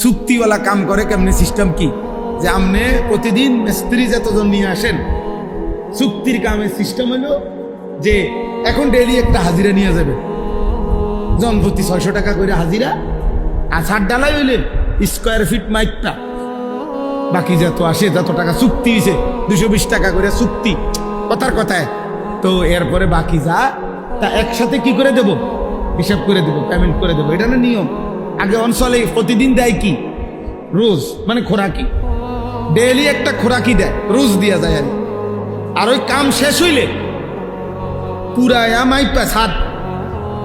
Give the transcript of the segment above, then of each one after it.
চুক্তিওয়ালা কাম করে কেমনে, সিস্টেম কি যে আপনি প্রতিদিন মিস্ত্রি যতজন নিয়ে আসেন, চুক্তির কামের সিস্টেম হলো যে এখন ডেইলি একটা হাজিরা নিয়ে যাবে, জনপ্রতি 600 টাকা করে হাজিরা, আর ছাদ ডালাই হইলে স্কোয়ার ফিট মাইকটা, বাকি যত আসে যত টাকা চুক্তি হয়েছে 220 টাকা করে চুক্তি, কথার কথায়। তো এরপরে বাকি যা তা একসাথে কি করে দেব, হিসাব করে দেবো, পেমেন্ট করে দেবো, এটা না নিয়ম। আগে অঞ্চলে প্রতিদিন দেয় কি, রোজ মানে খোরাকি, ডেইলি একটা খোরাকি দেয়, রোজ দিয়া যায়। আর ওই কাম শেষ হইলে পুরায়া মাইপা ছাদ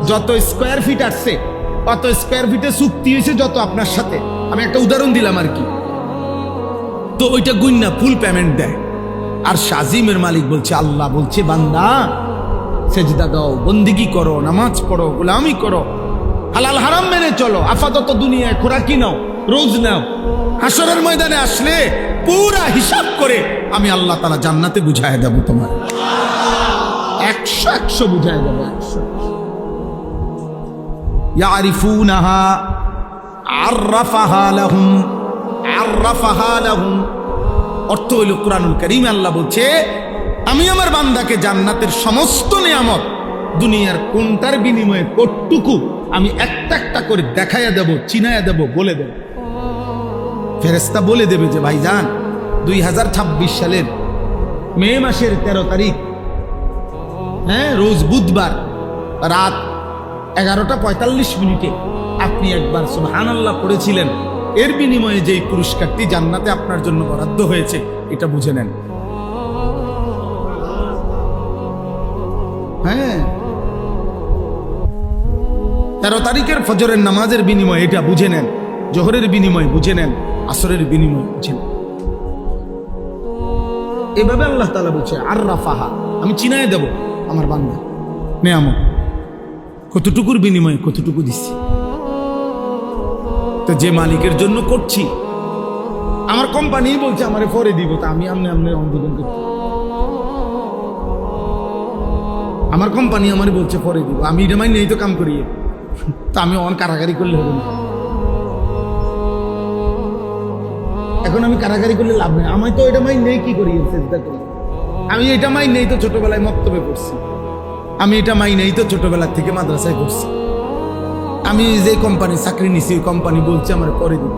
যত স্কোয়ার ফিট আসছে অত স্কোয়ার ফিটে চুক্তি হয়েছে যত আপনার সাথে, আমি একটা উদাহরণ দিলাম আর কি। তো ওইটা গুন্না ফুল পেমেন্ট দেয়। আর শাজিমের মালিক বলছে, আল্লাহ বলছে বান্দা সেজদা দাও, বন্দিগি করো, নামাজ পড়ো, গোলামি করো, হালাল হারাম মেনে চলো, আপাতত দুনিয়ায় খোরাকি নাও, রোজ নাও, হাসরের ময়দানে আসলে পুরা হিসাব করে আমি আল্লাহ তাআলা জান্নাতে বুঝায় দেব, তোমার 100 বুঝায় দেব। 100 ইয়ারিফুনাহা আররাফাহা লাহুম, আররাফাহা লাহুম অর্থ হইল কুরআনুল কারীমে আল্লাহ বলছে, আমি আমার বান্দাকে জান্নাতের সমস্ত নিয়ামত দুনিয়ার কোনটার বিনিময়ে কতটুকু আমি একটা একটা করে দেখাইয়া দেব, চিনাইয়া দেব, বলে দেব। ফেরেশতা বলে দেবে যে ভাইজান 2026 সালের মে মাসের 13 তারিখ, হ্যাঁ রোজ বুধবার রাত 11:45 আপনি একবার সুবহানাল্লাহ পড়েছিলেন, এর বিনিময়ে যেই পুরস্কারটি জান্নাতে আপনার জন্য বরাদ্দ হয়েছে এটা বুঝে নেন। হ্যাঁ 13 তারিখের ফজরের নামাজের বিনিময়ে এটা বুঝে নেন, জোহরের বিনিময়ে বুঝে নেন, আসরের বিনিময়ে বুঝে নেন। এভাবে আল্লাহ তাআলা বলছে আররাফাহা, আমি চিনায় দেব আমার বান্দা নেয়ামত, কতটুকুর বিনিময়ে কতটুকু দিচ্ছি। তো যে মালিকের জন্য করছি, আমার কোম্পানি বলছে আমারে পরে দিব, তা আমি আমনে আন্দোলন করছি, আমার কোম্পানি আমারে বলছে পরে দিব, আমি এটা মাইনে তো কাম করি, তা আমি অন কারাগারি করলে হবে না। এখন আমি কারাগারি করলে লাভ নেই, আমি তো এটা মাইন নেই, কি করি চেষ্টা করি, আমি এটা মাইন নেই তো ছোটবেলায় মক্তবে পড়ছি, আমি এটা মাইন নেই তো ছোটবেলা থেকে মাদ্রাসায় পড়ছি, আমি যে কোম্পানি চাকরি নিছি ওই কোম্পানি বলছে আমার পরে দিব,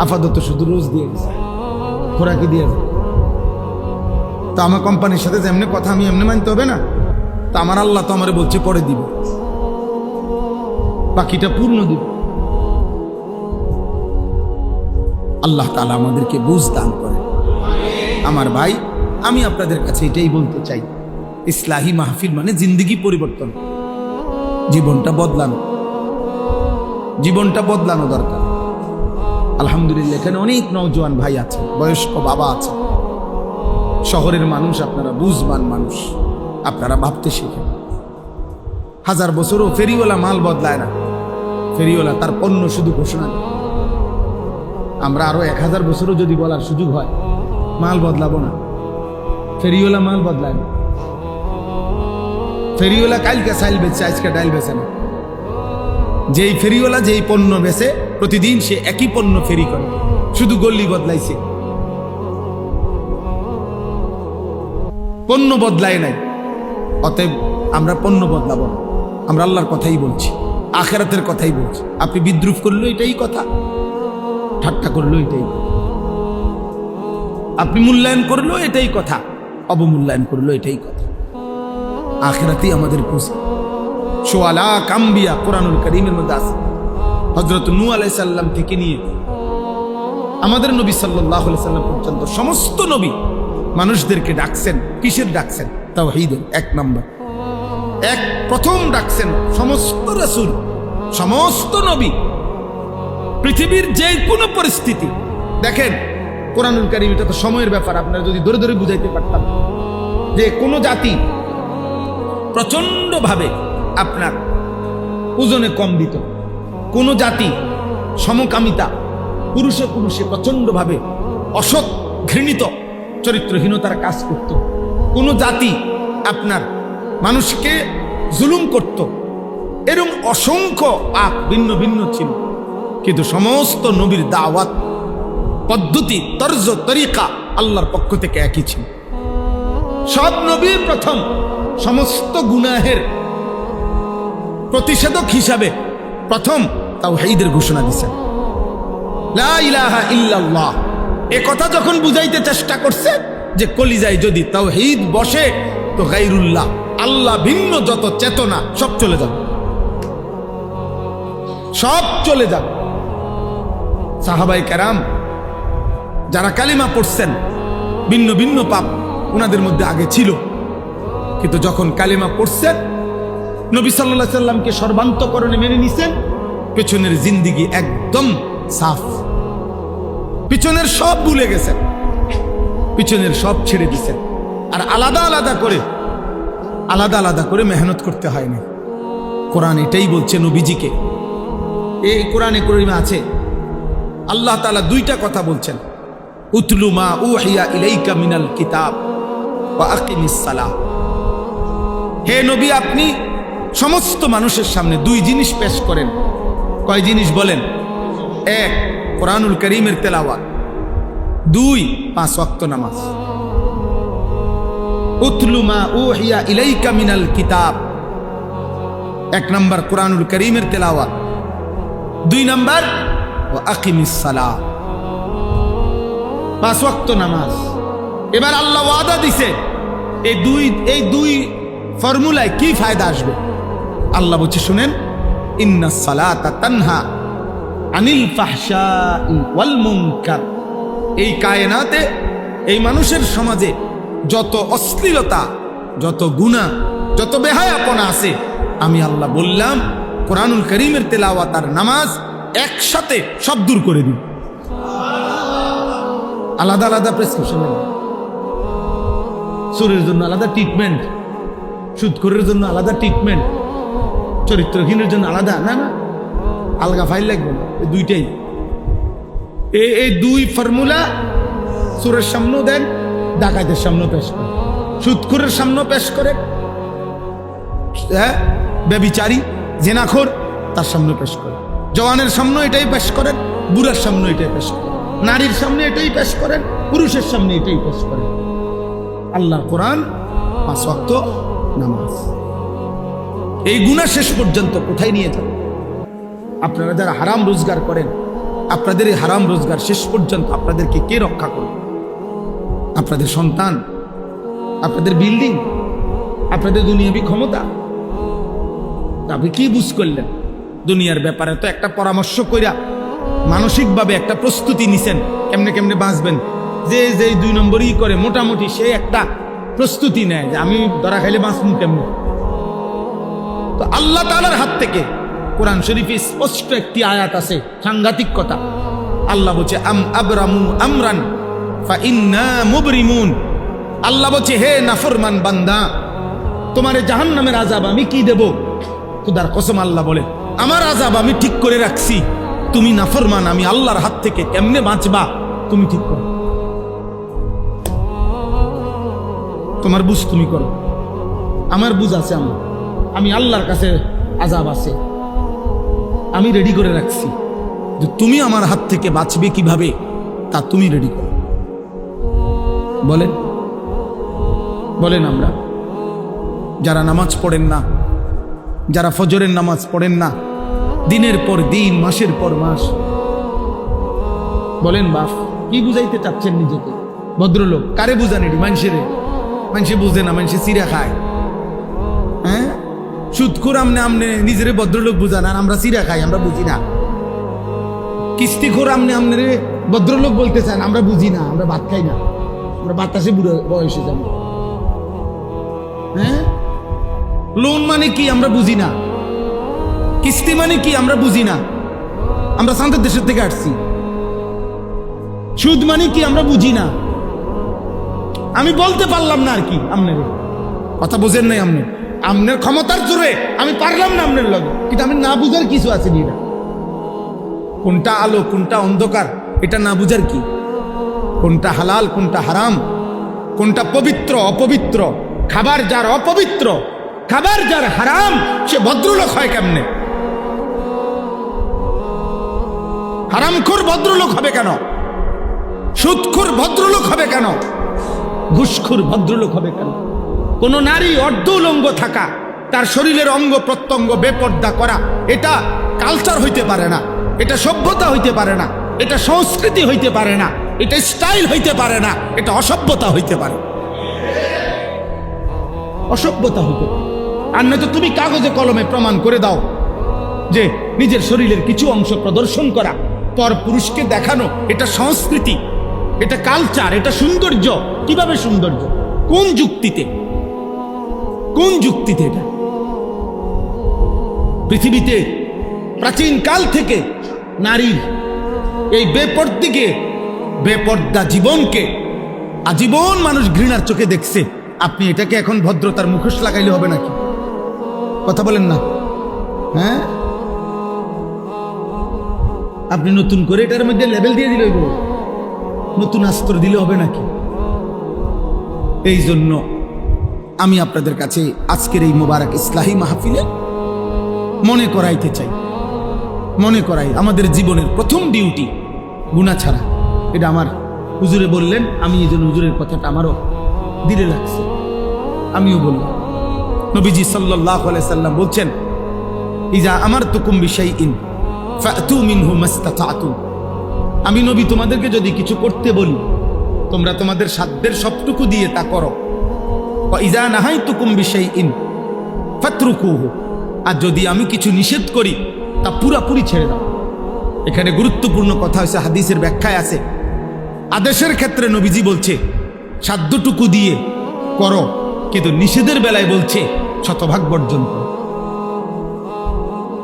আপাতত শুধু রোজ দিয়ে গেছে, খোরাকি দিয়ে যায়। তো আমার কোম্পানির সাথে যেমনি কথা আমি এমনি মানতে হবে না, তো আমার আল্লাহ তো আমার বলছে পরে দিব, বাকিটা পূর্ণ দিব। আল্লাহ তাআলা আমাদেরকে বুঝ দান করে। আমার ভাই, আমি আপনাদের কাছে এটাই বলতে চাই, ইসলাহি মাহফিল মানে জিন্দেগি পরিবর্তন, জীবনটা বদলানো, জীবনটা বদলানো দরকার। আলহামদুলিল্লাহ এখানে অনেক নওজোয়ান ভাই আছে, বয়স্ক বাবা আছে, শহরের মানুষ, আপনারা বুঝবান মানুষ, আপনারা ভাবতে শিখেন। 1000 বছরও ফেরিওয়ালা মাল বদলায় না, ফেরিওয়ালা তার পণ্য শুধু ঘোষণা দেয়। আমরা আরো 1000 বছরও যদি বলার সুযোগ হয় মাল বদলাবো না, ফেরিওয়ালা মাল বদলায় না। ফেরিওয়ালা কালকে চাইল বেচে, আজকে ডাইল বেচে না। যেই ফেরিওয়ালা যেই পণ্য বেচে প্রতিদিন সে একই পণ্য ফেরি করে, শুধু গল্লি বদলাইছে, পণ্য বদলায় নাই। অতএব আমরা পণ্য বদলাবো না, আমরা আল্লাহর কথাই বলছি, আখিরাতের কথাই বলছি। আপনি বিদ্রুপ করলো এটাই কথা, ঠাট্টা করলো এটাই কথা, আপনি মূল্যায়ন করলো এটাই কথা, অবমূল্যায়ন করলো এটাই কথা। আখিরাতেই আমাদের পৌঁছে। সোয়ালা কাম্বিয়া কোরআনুল কারীমের মধ্যে আছে, হযরত নূহ আলাইহিস সালাম থেকে নিয়ে আমাদের নবী সাল্লাল্লাহু আলাইহি সাল্লাম পর্যন্ত সমস্ত নবী মানুষদেরকে ডাকছেন, কিসের ডাকছেন? তাওহীদের। 1 নম্বর, প্রথম ডাকছেন সমস্ত রাসূল, সমস্ত নবী, পৃথিবীর যে কোনো পরিস্থিতি। দেখেন কোরআনুল কারীম, এটা তো সময়ের ব্যাপার, আপনারা যদি ধরে ধরে বুঝাইতে পারতাম যে কোন জাতি প্রচন্ড ভাবে আপনার ওজনে কম দিত, কোন জাতি সমকামিতা, পুরুষে পুরুষে প্রচন্ড ভাবে অসৎ ঘৃণিত চরিত্রহীনতার কাজ করত, কোন জাতি আপনার মানুষকে জুলুম করত, এরকম অসংখ্য পাপ ভিন্ন ভিন্ন ছিল। কিন্তু সমস্ত নবীর দাওয়াত পদ্ধতি, তর্জ, তরিকা আল্লাহর পক্ষ থেকে একই ছিল। সব নবীর প্রথম সমস্ত গুনাহের প্রতিষেধক হিসাবে প্রথম তাওহীদের ঘোষণা দিয়েছেন, লা ইলাহা ইল্লাল্লাহ। এ কথা যখন বুঝাইতে চেষ্টা করছে যে কলিজায় যদি তাওহীদ বসে তো গায়রুল্লাহ, আল্লাহ ভিন্ন যত চেতনা সব চলে যাবে, সব চলে যাবে। সাহাবায়ে কেরাম যারা কালিমা পড়ছেন, ভিন্ন ভিন্ন পাপ ওনাদের মধ্যে আগে ছিল, কিন্তু যখন কালিমা পড়ছেন নবী সাল্লাল্লাহু আলাইহি সাল্লামকে সর্বান্তকরণে মেনে নিছেন, পেছনের জিন্দেগি একদম সাফ, পিছনের সব ভুলে গেছেন, পিছনের সব ছেড়ে দিছেন। আর আলাদা আলাদা করে মেহনত করতে হয়নি। কোরআন এটাই বলছে নবীজিকে। এই কোরআনে কারিমে আছে আল্লাহ তাআলা দুইটা কথা বলছেন, উতলু মা উহিয়া ইলাইকা মিনাল কিতাব ওয়া আকিমিস সালাহ। হে নবী, আপনি সমস্ত মানুষের সামনে দুই জিনিস পেশ করেন। কয় জিনিস বলেন? এক, কোরআনুল কারীমের তেলাওয়াত, দুই, 5 ওয়াক্ত নামাজ। উতলু মা উহিয়া ইলাইকা মিনাল কিতাব, 1 নম্বর কোরআনুল কারীমের তেলাওয়াত, 2 নম্বর ওয়া আকিমিস সালাহ, 5 ওয়াক্ত নামাজ। এবার আল্লাহ ওয়াদা দিছে এই দুই ফর্মুলায় কি ফায়দা আসবে। আল্লাহ বলছে শুনেন, ইন্নাস সালাতা তানহা আনিল ফাহশাই ওয়াল মুনকার। এই কায়নাতে, এই মানুষের সমাজে যত অশ্লীলতা, যত গুনাহ, যত বেহায়াপনা আছে, আমি আল্লাহ বললাম কোরআনুল কারীমের তেলাওয়াত আর নামাজ একসাথে সব দূর করে দিই। আলাদা আলাদা প্রেসক্রিপশন, চোরের জন্য আলাদা ট্রিটমেন্ট, সুদখোরের জন্য আলাদা ট্রিটমেন্ট, চরিত্রহীনের জন্য আলাদা, না না, আলগা ফাইল লাগবে না। এই দুইটাই, এই দুই ফর্মুলা চোরের সামনেও দেন, ডাকাতের সামনেও পেশ করে, সুদখোরের সামনেও পেশ করে, হ্যাঁ, ব্যভিচারী জেনাখোর তার সামনে পেশ করে, জওয়ানের সামনে এটাই পেশ করেন, বুড়ার সামনে এটাই পেশ করেন, নারীর সামনে এটাই পেশ করেন, পুরুষের সামনে এটাই পেশ করেন। আল্লাহর কোরআন, 5 ওয়াক্ত নামাজ। এই গুনাহ শেষ পর্যন্ত কোথায় নিয়ে যাবে? আপনারা যারা হারাম রোজগার করেন, আপনাদের এই হারাম রোজগার শেষ পর্যন্ত আপনাদেরকে কে রক্ষা করবে? আপনাদের সন্তান, আপনাদের বিল্ডিং, আপনাদের দুনিয়াবি ক্ষমতা। আপনি কি বুঝ করলেন দুনিয়ার ব্যাপারে? তো একটা পরামর্শ কইরা মানসিকভাবে একটা প্রস্তুতি নিছেন কেমনে কেমনে বাঁচবেন। যে 2 নম্বরই করে মোটামুটি সে একটা প্রস্তুতি নেয় যে আমি ধরা খাইলে বাঁচবো কেমনে। তো আল্লাহ তাআলার হাত থেকে কোরআন শরীফে স্পষ্ট একটি আয়াত আছে, সাংঘাতিক কথা। আল্লাহ বলছে আম আবরামু আমরান ফা ইন্না মুবরিমুন। আল্লাহ বলছে হে নাফরমান বান্দা, তোমারে জাহান্নামের আযাব আমি কি দেব? খোদার কসম আল্লাহ বলে আমার আযাব আমি ঠিক করে রাখছি, তুমি নাফরমান, আমি আল্লাহর হাত থেকে কেমনে বাঁচবা তুমি ঠিক করো, তোমার বুঝ তুমি করো, আমার বুঝ আছে, আমি আল্লাহর কাছে আযাব আছে, আমি রেডি করে রাখছি, যে তুমি আমার হাত থেকে বাঁচবে কিভাবে তা তুমি রেডি করো। বলেন বলেন আমরা যারা নামাজ পড়েন না, যারা ফজরের নামাজ পড়েন না, দিনের পর দিন, মাসের পর মাস, বলেন বাপ কি বুঝাইতে চাচ্ছেন নিজেকে? ভদ্রলোক কারে বুঝান? এটি মানুষের, মানুষে বুঝে না, মানুষে চিরা খায়। হ্যাঁ, সুদখোর আমনে নিজেরে ভদ্রলোক বুঝান, আর আমরা চিরা খাই, আমরা বুঝি না। কিস্তিখোর আমনে ভদ্রলোক বলতে চান, আমরা বুঝি না, আমরা ভাত খাই না, আমরা বাতাসে বুড়ো বয়সে যাব। হ্যাঁ, লোন মানে কি আমরা বুঝি না, কিস্তি মানে কি আমরা বুঝি না, আমরা শান্তির দেশের থেকে আসছি। সুদ মানে কি আমরা বুঝি না, আমি বলতে পারলাম না আর কি। আপনার কথা বোঝেন নাই, আপনার ক্ষমতার জোরে আমি পারলাম না আপনার লগে, কিন্তু আমি না বুঝার কিছু আছে নি, কোনটা আলো কোনটা অন্ধকার এটা না বুঝার কি, কোনটা হালাল কোনটা হারাম, কোনটা পবিত্র অপবিত্র, খাবার যার অপবিত্র, খাবার যার হারাম, সে ভদ্রলোক হয় কেমনে? হারামখোর ভদ্রলোক হবে কেন? সুদখোর ভদ্রলোক হবে কেন? ঘুষখোর ভদ্রলোক হবে কেন? কোন নারী অর্ধ উলঙ্গ থাকা, তার শরীরের অঙ্গ প্রত্যঙ্গ বেপর্দা করা, এটা কালচার হইতে পারে না, এটা সভ্যতা হইতে পারে না, এটা সংস্কৃতি হইতে পারে না, এটা স্টাইল হইতে পারে না, এটা অসভ্যতা হইতে পারে, অসভ্যতা হইতে পারে। আর নয়তো তুমি কাগজে কলমে প্রমাণ করে দাও যে নিজের শরীরের কিছু অংশ প্রদর্শন করা, পর পুরুষকে দেখানো, এটা সংস্কৃতি, এটা কালচার, এটা সৌন্দর্য। কিভাবে সৌন্দর্য? কোন যুক্তিতে? কোন যুক্তিতে? এটা পৃথিবীতে প্রাচীন কাল থেকে নারীর এই বেপর্দিকে, বেপর্দা জীবনকে আজীবন মানুষ ঘৃণার চোখে দেখছে। আপনি এটাকে এখন ভদ্রতার মুখোশ লাগাইলে হবে নাকি? কথা বলেন না? হ্যাঁ, আপনি নতুন করে এটার মধ্যে লেবেল দিয়ে দিলে হইব? নতুন অস্ত্র দিলে হবে নাকি? এই জন্য আমি আপনাদের কাছে আজকের এই মোবারক ইসলাহি মাহফিলে মনে করাইতে চাই, মনে করাই আমাদের জীবনের প্রথম ডিউটি গুনাহ ছাড়া। এটা আমার হুজুরে বললেন, আমি এই জন্য হুজুরের কথাটা আমারও দিলে লাগছে, আমিও বললাম। নবীজি সাল্লাল্লাহু আলাইহি সাল্লাম বলছেন, ইজা আমারতুকুম বিশাইইন ফাতু মিনহু মাসতাতাতুম। আমি নবী তোমাদেরকে যদি কিছু করতে বলি, তোমরা তোমাদের সাধ্যের সবটুকু দিয়ে তা করো। ওয়া ইজা নাহাইতুকুম বিশাইইন ফাতরুকুহু। আর যদি আমি কিছু নিষেধ করি, তা পুরাপুরি ছেড়ে দাও। এখানে গুরুত্বপূর্ণ কথা হয়েছে, হাদিসের ব্যাখ্যায় আছে, আদেশের ক্ষেত্রে নবীজি বলছে সাধ্যটুকু দিয়ে করো, কিন্তু নিষেধের বেলায় বলছে শতভাগ বর্জন করো।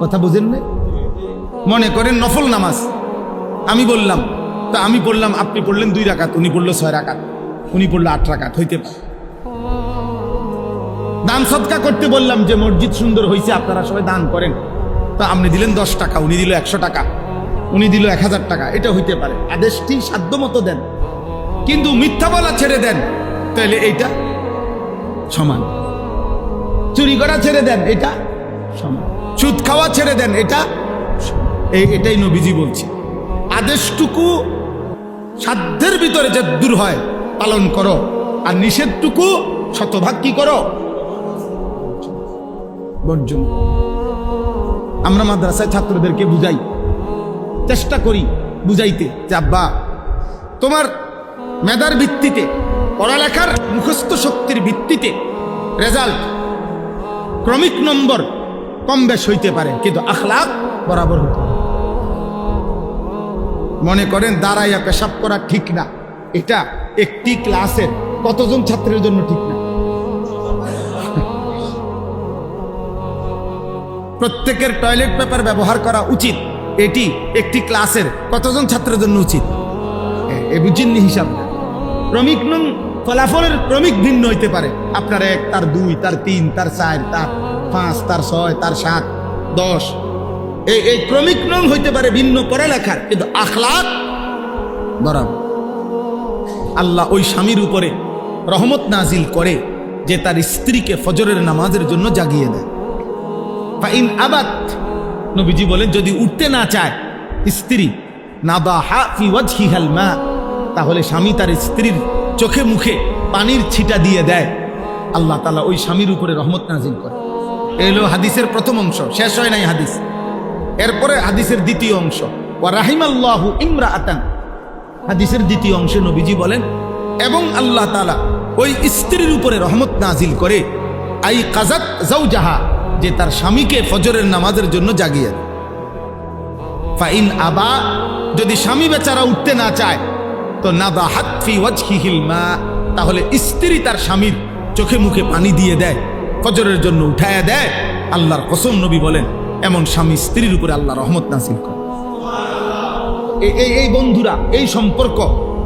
কথা বুঝেন না? মনে করেন নফল নামাজ আমি বললাম, তা আমি পড়লাম, আপনি পড়লেন 2 রাকাত, উনি পড়লো 6 রাকাত, উনি পড়লো 8 রাকাত, হইতে পারে। দান সদকা করতে বললাম যে মসজিদ সুন্দর হয়েছে, আপনারা সবাই দান করেন, তা আপনি দিলেন 10 টাকা, উনি দিল 100 টাকা, উনি দিল 1000 টাকা, এটা হইতে পারে। আদেশটি সাধ্য মতো দেন, কিন্তু মিথ্যা বলা ছেড়ে দেন, তাহলে এইটা সমান। চুরি করা ছেড়ে দেন, এটা সমান। সুদ খাওয়া ছেড়ে দেন, এটা এটাই নবীজি বলছে। আদেশটুকু সাধ্যের ভিতরে যে দূর হয় পালন করো, আর নিষেধটুকু শতভাগ কি করো? বর্জন। আমরা মাদ্রাসায় ছাত্রদেরকে বুঝাই, চেষ্টা করি বুঝাইতে যে আব্বা, তোমার মেধার ভিত্তিতে, পড়ালেখার মুখস্থ শক্তির ভিত্তিতে রেজাল্ট, ক্রমিক নম্বর কম বেশ হইতে পারে, কিন্তু আখলাক বরাবর হতে পারে। মনে করেন দাঁড়াইয়া পেশাব করা ঠিক না, এটা একটি ক্লাসের কতজন ছাত্রের জন্য ঠিক না? প্রত্যেকের টয়লেট পেপার ব্যবহার করা উচিত, এটি একটি ক্লাসের কতজন ছাত্রের জন্য উচিত? এ বুঝিনি হিসাব না। ক্রমিক নং ফলাফলের ক্রমিক ভিন্ন হইতে পারে, আপনার 1, তার 2, তার 3, তার 4, তার 5, তার 6, তার 7, 10, এই ক্রমিক নং হইতে পারে ভিন্ন পড়ালেখার, কিন্তু আখলাক বরাবর। আল্লাহ ওই স্বামীর উপরে রহমত নাজিল করে যে তার স্ত্রীকে ফজরের নামাজের জন্য জাগিয়ে দেয়। ফাইন আবাত, নবীজি বলেন যদি উঠতে না চায় স্ত্রী, নাদাহা ফি ওয়াজহিহাল মা, তাহলে স্বামী তার স্ত্রীর চোখে মুখে পানির ছিটা দিয়ে দেয়, আল্লাহ তাআলা ওই স্বামীর উপরে রহমত নাজিল করে। এলো হাদিসের প্রথম অংশ, শেষ হয় নাই হাদিস। এরপরে হাদিসের দ্বিতীয় অংশ, ওয়া রাহিমাল্লাহু ইমরাআতান। হাদিসের দ্বিতীয় অংশে নবীজি বলেন, এবং আল্লাহ তাআলা ওই স্ত্রীর উপরে রহমত নাজিল করে, আই কাযাত যাওজাহা, যে তার স্বামীকে ফজরের নামাজের জন্য জাগিয়ে দেয়। ফাইন আবা, যদি স্বামী বেচারা উঠতে না চায়, তো নাদাহাত ফি ওয়াজহিহিল মা, তাহলে স্ত্রী তার স্বামীর চোখে মুখে পানি দিয়ে দেয়, ফজরের জন্য উঠায়া দেয়। আল্লাহর কসম, নবী বলেন এমন স্বামী স্ত্রীর উপরে আল্লাহ রহমত নাজিল করে। এই বন্ধুরা, এই সম্পর্ক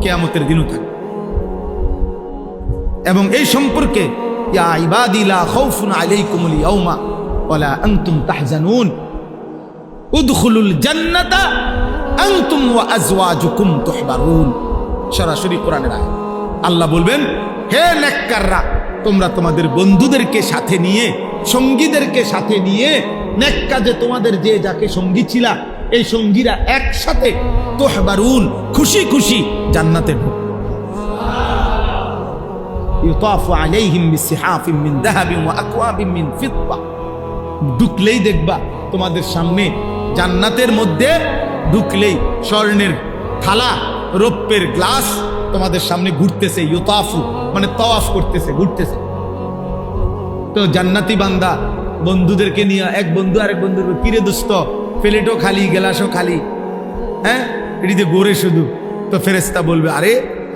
কিয়ামতের দিনও থাকে। এবং এই সম্পর্কে ইয়া ইবাদি লা খাউফুন আলাইকুমুল ইয়াউমা ওয়ালা আনতুম তাহজানুন উদখুলুল জান্নাতা আনতুম ওয়া আজওয়াজুকুম তুহবারুন। সরাসরি কোরআনের আয়াত। আল্লাহ বলবেন, হে নেককাররা, তোমরা তোমাদের বন্ধুদেরকে সাথে নিয়ে, সঙ্গীদেরকে সাথে নিয়ে নেক কাজে তোমাদের যে যাকে সঙ্গী ছিলা এই সঙ্গীরা একসাথে তুহবারুন খুশি খুশি জান্নাতে ঢুকবে। ইউতাফু আলাইহিম বিসিহাফিম মিন যাহাবিন ওয়া আকওয়াবিন মিন ফিদ্দা। ঢুকলেই দেখবা তোমাদের সামনে জান্নাতের মধ্যে ঢুকলেই স্বর্ণের থালা, রৌপ্যের গ্লাস তোমাদের সামনে ঘুরতেছে। ইউতাফু মানে তাওয়াফ করতেছে, ঘুরতেছে। তো জান্নাতি বান্দা বন্ধুদেরকে নিয়ে, এক বন্ধু আরেক বন্ধুর, কিরে দোস্ত প্লেটও খালি গ্লাসও খালি, হ্যাঁ এটিতে গোরে শুধু। তো ফেরেশতা বলবে, আরে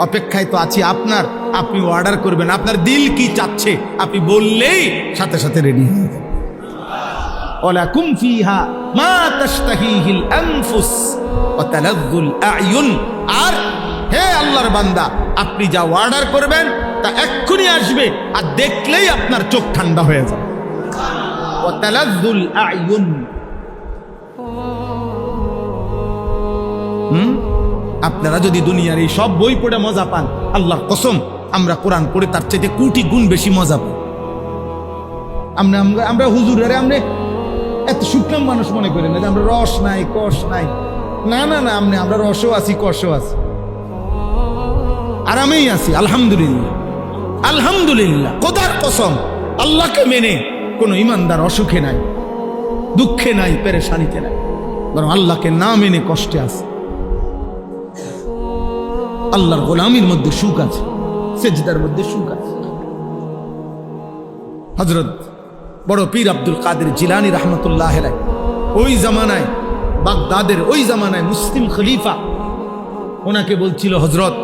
অপেক্ষায় তো আছি আপনার, আপনি অর্ডার করবেন, আপনার দিল কি চাচ্ছে আপনি বললেই সাথে সাথে রেডি হয়ে যাবে। ওয়ালাকুম ফিহা মা তাশতাহিহিল আনফুস ওয়া তালাযযুল আ'য়ুন। আর হে আল্লাহর বান্দা, আপনি যা অর্ডার করবেন তা এক্ষুনি আসবে, আর দেখলেই আপনার চোখ ঠান্ডা হয়ে যাবে। ওয়া তালাযযুল আ'য়ুন। আপনারা যদি দুনিয়ার এই সব বই পড়ে মজা পান, আল্লাহর কসম আমরা কোরআন পড়ে তার চাইতে কোটি গুণ বেশি মজা পাই। আমরা হুজুরের আমরা এত শুকনাম মানুষ মনে করি না যে আমরা রস নাই কষ নাই। না না না, আমরা রসও আছি কষও আছি, আরামেই আছি। আলহামদুলিল্লাহ আলহামদুলিল্লাহ। খোদার কসম, আল্লাহকে মেনে কোনো ইমানদার অসুখে নাই, দুঃখে নাই, পেরেশানিতে নাই, বরং আল্লাহকে না মেনে কষ্টে আছে। আল্লাহর গোলামির মধ্যে সুখ আছে, সেজদার মধ্যে সুখ আছে। হযরত বড় পীর আব্দুল কাদের জিলানী রাহমাতুল্লাহ আলাইহি ওই জামানায়, বাগদাদের ওই জামানায় মুসলিম খলিফা ওনাকে বলছিল, হযরত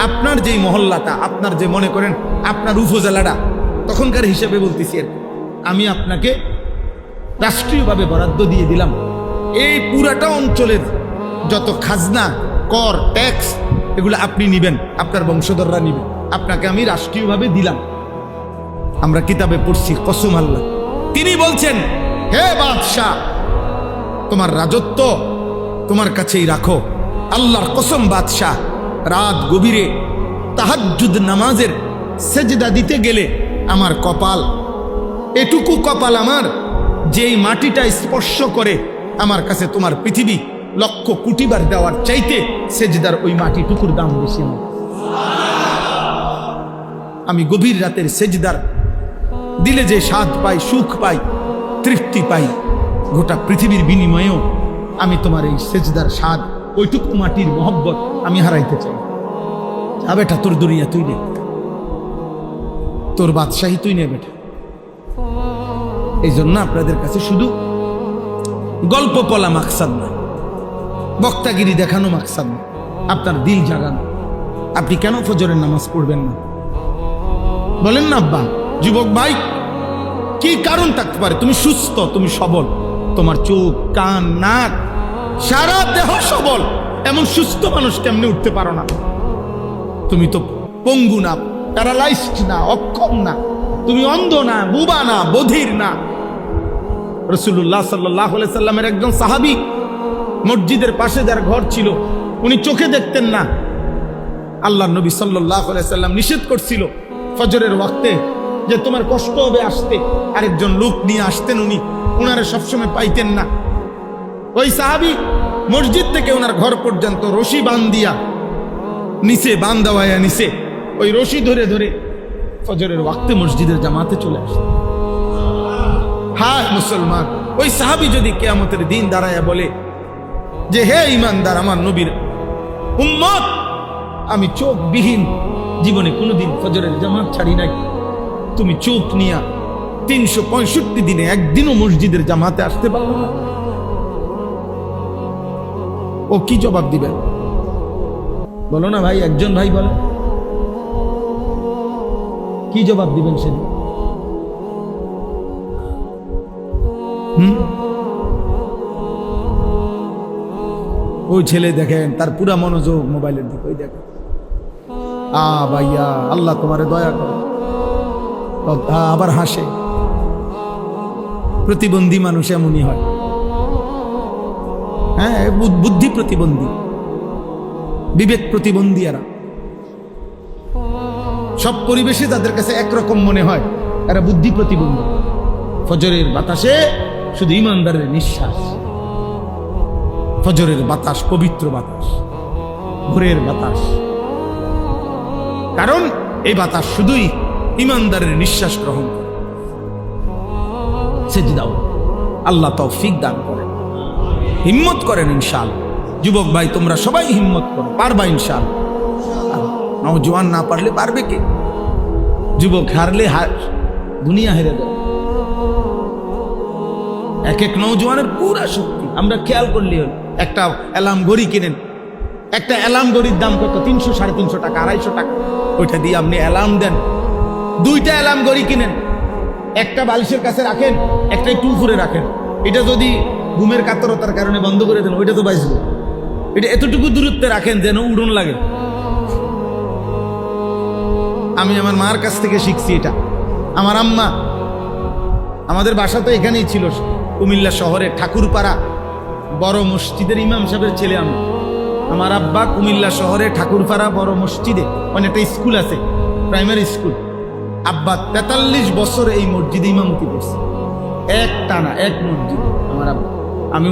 আপনার যেই মহল্লাটা, আপনার যে মনে করেন আপনার উপজেলাটা, তখনকার হিসেবে বলতেছি, আমি আপনাকে রাষ্ট্রীয়ভাবে বরাদ্দ দিয়ে দিলাম, এই পুরাটা অঞ্চলের যত খাজনা, কর, ট্যাক্স এগুলো আপনি নিবেন, আপনার বংশধররা নিবেন, আপনাকে আমি রাষ্ট্রীয়ভাবে দিলাম। আমরা কিতাবে পড়ছি, কসম আল্লাহ। তিনি বলছেন, হে বাদশাহ, তোমার রাজত্ব তোমার কাছেই রাখো। আল্লাহর কসম বাদশাহ, রাত গভীরে তাহাজ্জুদ নামাজের সেজদা দিতে গেলে আমার কপাল, এটুকু কপাল আমার, যেই মাটিটা স্পর্শ করে আমার কাছে তোমার পৃথিবী লক্ষ কোটি বার দেওয়ার চাইতে সেজদার ওই মাটিটুকুর দাম বেশি আমার। আমি গভীর রাতের সেজদার দিলে যে স্বাদ পাই, সুখ পাই, তৃপ্তি পাই, গোটা পৃথিবীর বিনিময়েও আমি তোমার এই সেজদার স্বাদ, ওইটুকু মাটির মহব্বত আমি হারাইতে চাই। যা বেটা, তোর দুনিয়া তুই নে, তোর বাদশাহী তুই নে বেটা। এই জন্য আপনাদের কাছে শুধু গল্প বলা মাকসাদ না, বক্তাগিরি দেখানো মাকসাদ না, আপনার দিল জাগানো। আপনি কেন ফজরের নামাজ পড়বেন না বলেন না আব্বা? যুবক ভাই, কি কারণ থাকতে পারে? তুমি সুস্থ, তুমি সবল, তোমার চোখ, কান, নাক, সারা দেহ সবল, এমন সুস্থ মানুষ কেমনে উঠতে পারো না? তুমি তো পঙ্গু না, প্যারালাইজড না, অক্ষম না, তুমি অন্ধ না, বুবা না, বধির না। রাসূলুল্লাহ সাল্লাল্লাহু আলাইহি সাল্লামের একজন সাহাবী, মসজিদের পাশে যার ঘর ছিল, উনি চোখে দেখতেন না। আল্লাহর নবী সাল্লাল্লাহু আলাইহি সাল্লাম নিষেধ করছিল ফজরের ওয়াক্তে যে তোমার কষ্ট হবে আসতে, আরেকজন লোক নিয়ে আসতেন, উনি ওনারে সবসময় পাইতেন না। ওই সাহাবী মসজিদ থেকে ওনার ঘর পর্যন্ত রশি বান্ধিয়া নিচে, বান্দাওয়ায়া নিচে ওই রশি ধরে ধরে ফজরের ওয়াক্তে মসজিদের জামাতে চলে আসতেন। হায় মুসলমান, ওই সাহাবী যদি কিয়ামতের দিন দাঁড়ায়া বলে যে হে ঈমানদার, আমার নবীর উম্মত, আমি চোখবিহীন জীবনে কোনোদিন ফজরের জামাত ছাড়ি নাই, তুমি চোখ নিয়া 365 দিনে একদিনও মসজিদের জামাতে আসতে পারলো না, ও কি জবাব দিবে? বলো না ভাই, একজন ভাই বলে কি জবাব দিবেন সেদিন? ওই ছেলে দেখেন, তার পুরা মনোযোগ মোবাইলের দিকে, ওই দেখেন। ভাইয়া, আল্লাহ তোমারে দয়া করে। আবার হাসে। প্রতিবন্ধী মানুষ এমনই হয়, হ্যাঁ, বুদ্ধি প্রতিবন্ধী, বিবেক প্রতিবন্ধী। এরা সব পরিবেশে তাদের কাছে একরকম মনে হয়, এরা বুদ্ধি প্রতিবন্ধী। ফজরের বাতাসে শুধু ইমানদারের নিঃশ্বাস, ফজরের বাতাস, পবিত্র বাতাস, ভোরের বাতাস। কারণ এই বাতাস শুধুই ইমানদারের নিঃশ্বাস গ্রহণ করে। সেজদাও আল্লাহ তৌফিক দান করেন, হিম্মত করেন ইনশাআল্লাহ। যুবক ভাই তোমরা সবাই হিম্মত করো, পারবা ইনশাআল্লাহ। নওজোয়ান না পারলে পারবে কে? যুবক হারলে দুনিয়া হেরে দেয়। এক এক নওজোয়ানের পুরা শক্তি আমরা খেয়াল করলে হল। একটা অ্যালার্ম ঘড়ি কিনেন, একটা অ্যালার্ম ঘড়ির দাম কত? 300, 350 টাকা, 250 টাকা। ওইটা দিয়ে আপনি অ্যালার্ম দেন। 2টা অ্যালার্ম ঘড়ি কিনেন, একটা বালিশের কাছে রাখেন, একটা একটু উপরে রাখেন। এটা যদি ঘুমের কাতরতার কারণে বন্ধ করে দেন, ওইটা তো বাঁচবে। এটা এতটুকু দূরত্বে রাখেন যেন উড়ন লাগে। আমি আমার মার কাছ থেকে শিখছি এটা। আমার আম্মা, আমাদের বাসা তো এখানেই ছিল, কুমিল্লা শহরে ঠাকুরপাড়া বড় মসজিদের ইমাম সাহেবের ছেলে আমি। আমার আব্বা কুমিল্লা শহরে ঠাকুরপাড়া বড় মসজিদে একটা স্কুল আছে, প্রাইমারি স্কুল। আব্বা 43 বছর এই মসজিদে ইমামতি করছে, এক টানা, এক মসজিদ। আমার আব্বা, আমি